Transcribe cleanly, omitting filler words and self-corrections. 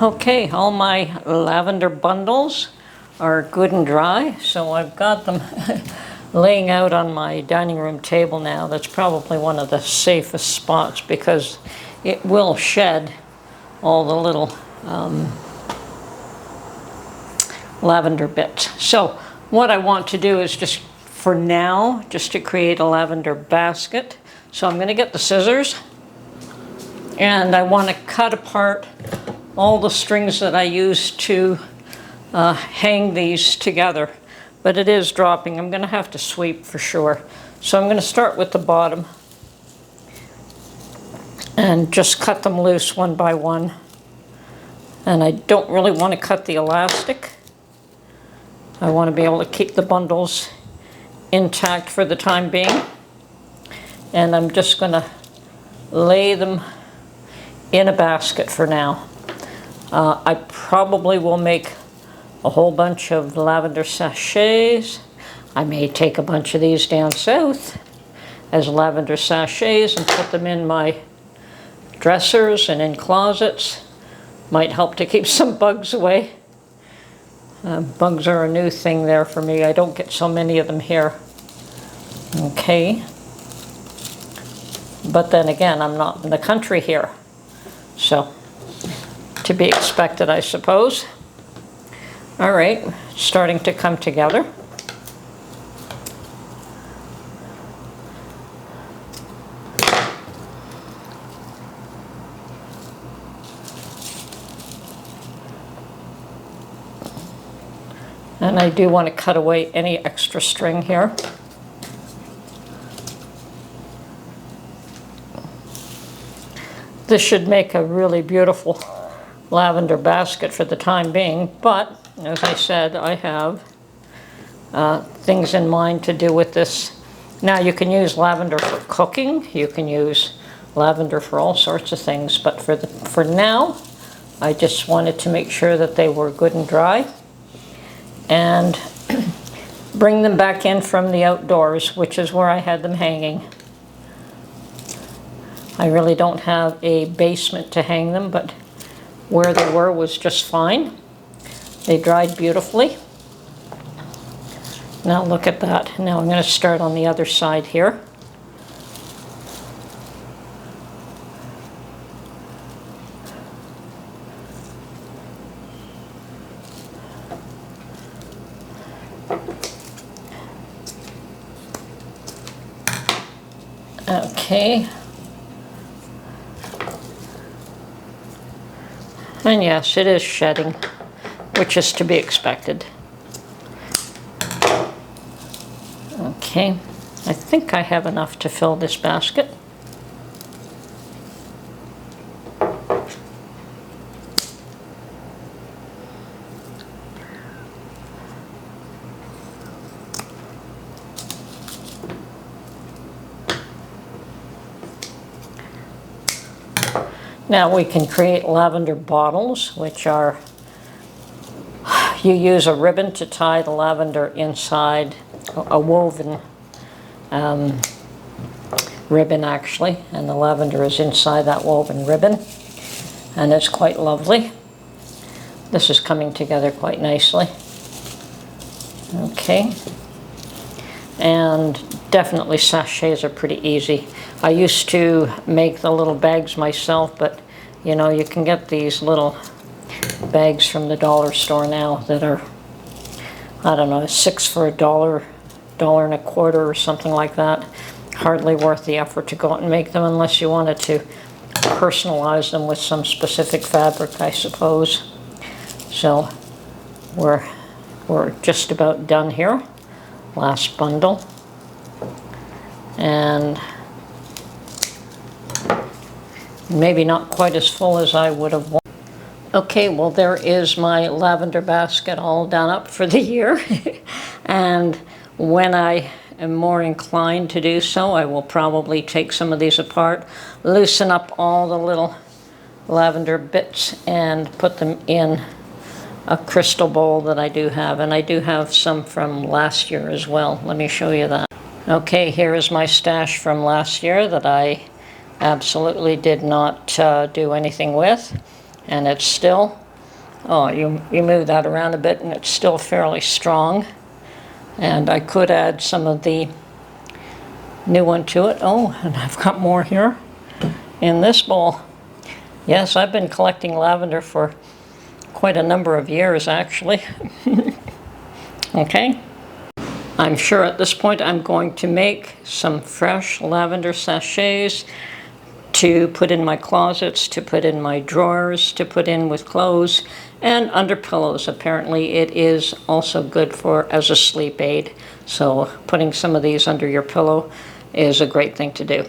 Okay, all my lavender bundles are good and dry, so I've got them laying out on my dining room table now. That's probably one of the safest spots because it will shed all the little lavender bits. So what I want to do is just for now, just to create a lavender basket. So I'm going to get the scissors and I want to cut apart all the strings that I use to hang these together. But it is dropping. I'm going to have to sweep for sure. So I'm going to start with the bottom and just cut them loose one by one. And I don't really want to cut the elastic. I want to be able to keep the bundles intact for the time being. And I'm just going to lay them in a basket for now. I probably will make a whole bunch of lavender sachets. I may take a bunch of these down south as lavender sachets and put them in my dressers and in closets. Might help to keep some bugs away. Bugs are a new thing there for me. I don't get so many of them here. Okay. But then again, I'm not in the country here. So, to be expected, I suppose. All right, starting to come together. And I do want to cut away any extra string here. This should make a really beautiful lavender basket for the time being, but as I said, I have things in mind to do with this. Now you can use lavender for cooking, you can use lavender for all sorts of things, but for now, I just wanted to make sure that they were good and dry and bring them back in from the outdoors, which is where I had them hanging. I really don't have a basement to hang them, but where they were was just fine. They dried beautifully. Now look at that. Now I'm going to start on the other side here. Okay. And yes, it is shedding, which is to be expected. Okay, I think I have enough to fill this basket. Now we can create lavender bottles, which are, you use a ribbon to tie the lavender inside, a woven ribbon actually, and the lavender is inside that woven ribbon, and it's quite lovely. This is coming together quite nicely. Okay, and definitely sachets are pretty easy. I used to make the little bags myself, but you know, you can get these little bags from the dollar store now that are, I don't know, 6 for $1, $1.25 or something like that. Hardly worth the effort to go out and make them unless you wanted to personalize them with some specific fabric, I suppose. So we're just about done here. Last bundle. And maybe not quite as full as I would have wanted. Okay, well there is my lavender basket all done up for the year. And when I am more inclined to do so, I will probably take some of these apart, loosen up all the little lavender bits and put them in a crystal bowl that I do have. And I do have some from last year as well. Let me show you that. Okay, here is my stash from last year that I absolutely did not do anything with, and it's still Oh, you move that around a bit and it's still fairly strong. And I could add some of the new one to it. Oh, and I've got more here in this bowl. Yes, I've been collecting lavender for quite a number of years, actually. Okay. I'm sure at this point I'm going to make some fresh lavender sachets to put in my closets, to put in my drawers, to put in with clothes, and under pillows. Apparently it is also good for as a sleep aid. So putting some of these under your pillow is a great thing to do.